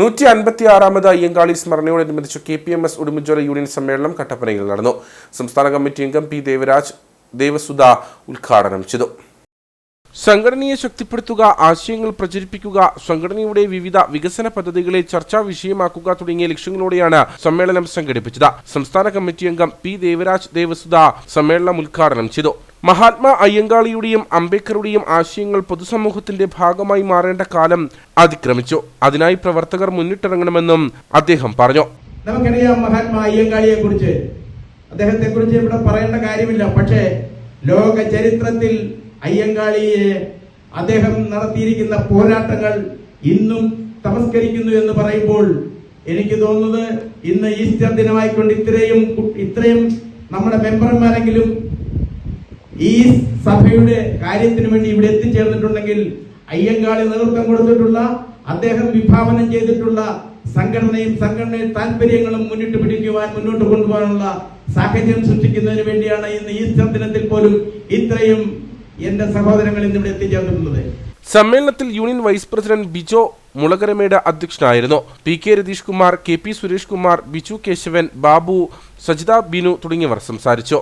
156ാമത് Ayyankali സ്മരണയോടനുബന്ധിച്ച് KPMS Udumbanchola union സമ്മേളനം കട്ടപ്പനയിൽ നടന്നു. സംസ്ഥാന കമ്മിറ്റി അംഗം P. ദേവരാജ് ദേവസുധ ഉദ്ഘാടനം ചെയ്തു. സംഘടനയെ ശക്തിപ്പെടുത്തുക, ആശയങ്ങൾ പ്രചരിപ്പിക്കുക, സംഘടനയുടെ വിവിധ വികസന പദ്ധതികളെ ചർച്ചാ വിഷയമാക്കുക തുടങ്ങിയ ലക്ഷ്യങ്ങളോടെയാണ് സമ്മേളനം സംഘടിപ്പിച്ചത്. സംസ്ഥാന കമ്മിറ്റി അംഗം P. ദേവരാജ് ദേവസുധ സമ്മേളനം ഉദ്ഘാടനം ചെയ്തു. മഹാത്മാ അയ്യങ്കാളിയുടെയും അംബേദ്കറുടെയും ആശയങ്ങൾ പൊതുസമൂഹത്തിന്റെ ഭാഗമായി മാറേണ്ട കാലം അതിക്രമിച്ചു. അതിനായി പ്രവർത്തകർ മുന്നിട്ടിറങ്ങണമെന്നും അദ്ദേഹം പറഞ്ഞു. നമുക്കറിയാം മഹാത്മാ അയ്യങ്കാളിയെ കുറിച്ച്, അദ്ദേഹത്തെ കുറിച്ച് ഇവിടെ പറയേണ്ട കാര്യമില്ല. പക്ഷേ ലോക ചരിത്രത്തിൽ അയ്യങ്കാളിയെ അദ്ദേഹം നടത്തിയിരിക്കുന്ന പോരാട്ടങ്ങൾ ഇന്നും തമസ്കരിക്കുന്നു എന്ന് പറയുമ്പോൾ എനിക്ക് തോന്നുന്നത് ഇന്ന് ഈസ്റ്റർ ദിനമായിക്കൊണ്ട് ഇത്രയും നമ്മുടെ മെമ്പർമാരെങ്കിലും ഈ സഭയുടെ കാര്യത്തിന് വേണ്ടി ഇവിടെ എത്തിച്ചേർന്നിട്ടുണ്ടെങ്കിൽ അയ്യങ്കാളി നേതൃത്വം കൊടുത്തിട്ടുള്ള, അദ്ദേഹം വിഭാവനം ചെയ്തിട്ടുള്ള സംഘടനയും താല്പര്യങ്ങളും മുന്നോട്ട് കൊണ്ടുപോകാനുള്ള സാഹചര്യം സൃഷ്ടിക്കുന്നതിന് വേണ്ടിയാണ് ഇന്ന് ഈസ്റ്റർ ദിനത്തിൽ പോലും ഇത്രയും എന്റെ സഹോദരങ്ങൾ ഇന്നിവിടെ എത്തിച്ചേർന്നിട്ടുള്ളത്. സമ്മേളനത്തിൽ യൂണിയൻ വൈസ് പ്രസിഡന്റ് ബിജോ മുളകരമേട് അധ്യക്ഷനായിരുന്നു. P. K. Ratheesh Kumar, KP. Suresh Kumar, Biju Keshavan, Babu, Sajitha Binu തുടങ്ങിയവർ സംസാരിച്ചു.